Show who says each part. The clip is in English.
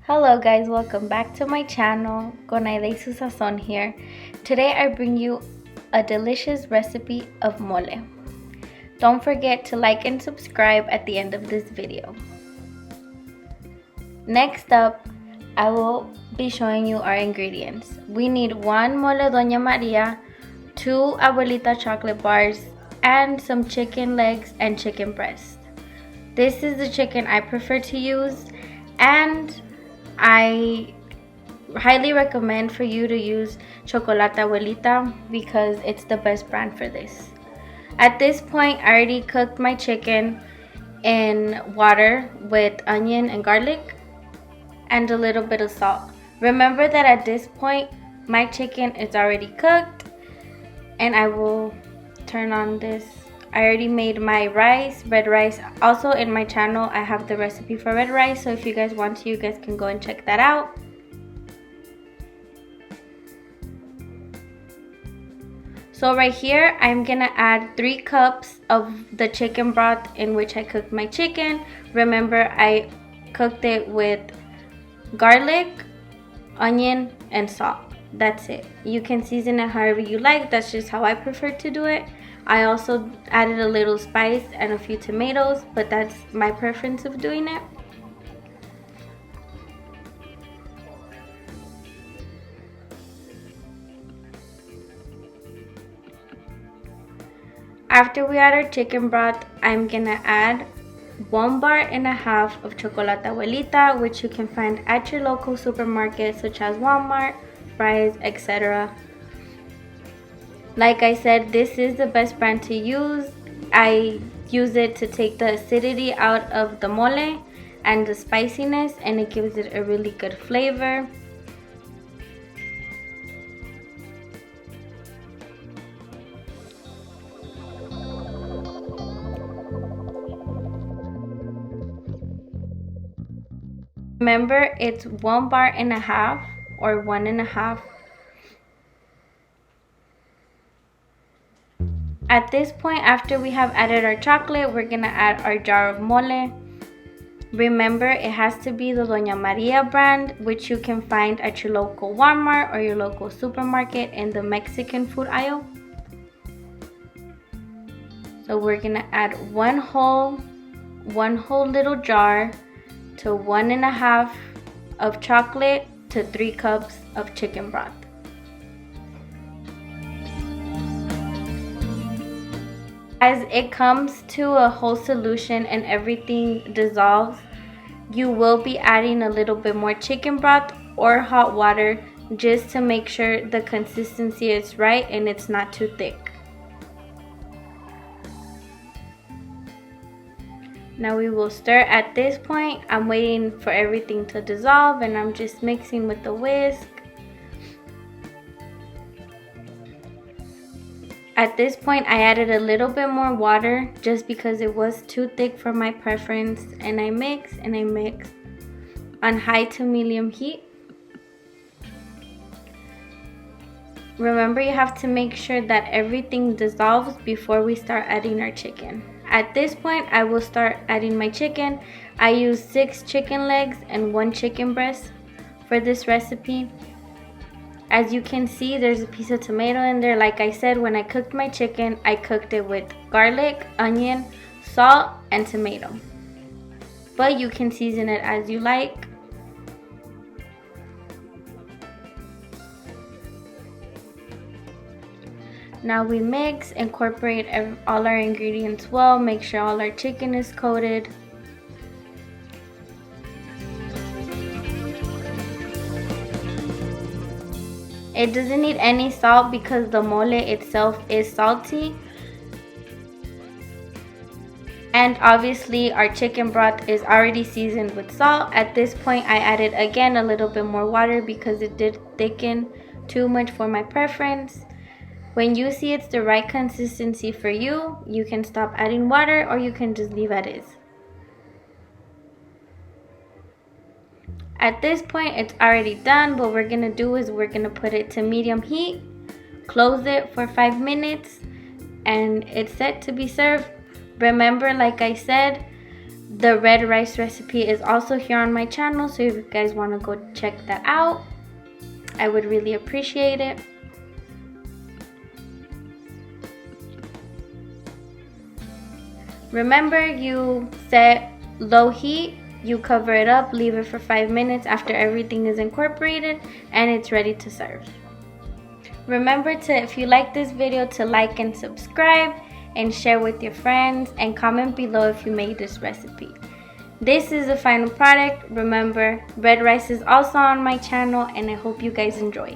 Speaker 1: Hello guys, welcome back to my channel. Con Aida y su Sazón here. Today I bring you a delicious recipe of mole. Don't forget to like and subscribe at the end of this video. Next up, I will be showing you our ingredients. We need 1 mole Doña Maria, 2 Abuelita chocolate bars, and some chicken legs and chicken breast. This is the chicken I prefer to use, and I highly recommend for you to use Chocolate Abuelita because it's the best brand for this. At this point, I already cooked my chicken in water with onion and garlic and a little bit of salt. Remember that at this point, my chicken is already cooked, and I will turn on this. I already made my rice, red rice. Also in my channel, I have the recipe for red rice, so if you guys want to, you guys can go and check that out. So right here, I'm gonna add 3 cups of the chicken broth in which I cooked my chicken. Remember, I cooked it with garlic, onion, and salt. That's it. You can season it however you like. That's just how I prefer to do it. I also added a little spice and a few tomatoes, but that's my preference of doing it. After we add our chicken broth, I'm gonna add 1.5 bars of Chocolate Abuelita, which you can find at your local supermarket such as Walmart, Fry's, etc. Like I said, this is the best brand to use. I use it to take the acidity out of the mole and the spiciness, and it gives it a really good flavor. Remember, it's 1.5 bars or 1.5. At this point, after we have added our chocolate, we're gonna add our jar of mole. Remember, it has to be the Doña Maria brand, which you can find at your local Walmart or your local supermarket in the Mexican food aisle. So we're gonna add one whole little jar to 1.5 of chocolate to 3 cups of chicken broth. As it comes to a whole solution and everything dissolves, you will be adding a little bit more chicken broth or hot water just to make sure the consistency is right and it's not too thick. Now we will stir. At this point, I'm waiting for everything to dissolve and I'm just mixing with the whisk. At this point, I added a little bit more water just because it was too thick for my preference, and I mix on high to medium heat. Remember, you have to make sure that everything dissolves before we start adding our chicken. At this point, I will start adding my chicken. I use 6 chicken legs and 1 chicken breast for this recipe. As you can see, there's a piece of tomato in there. Like I said, when I cooked my chicken, I cooked it with garlic, onion, salt, and tomato. But you can season it as you like. Now we mix, incorporate all our ingredients well, make sure all our chicken is coated. It doesn't need any salt because the mole itself is salty. And obviously our chicken broth is already seasoned with salt. At this point, I added again a little bit more water because it did thicken too much for my preference. When you see it's the right consistency for you, you can stop adding water or you can just leave as is. At this point, it's already done. What we're gonna do is we're gonna put it to medium heat, close it for 5 minutes, and it's set to be served. Remember, like I said, The red rice recipe is also here on my channel, so if you guys want to go check that out, I would really appreciate it. Remember, you set low heat, you cover it up, leave it for 5 minutes after everything is incorporated, and it's ready to serve. Remember to, if you like this video, to like and subscribe and share with your friends, and comment below if you made this recipe. This is the final product. Remember, red rice is also on my channel, and I hope you guys enjoy.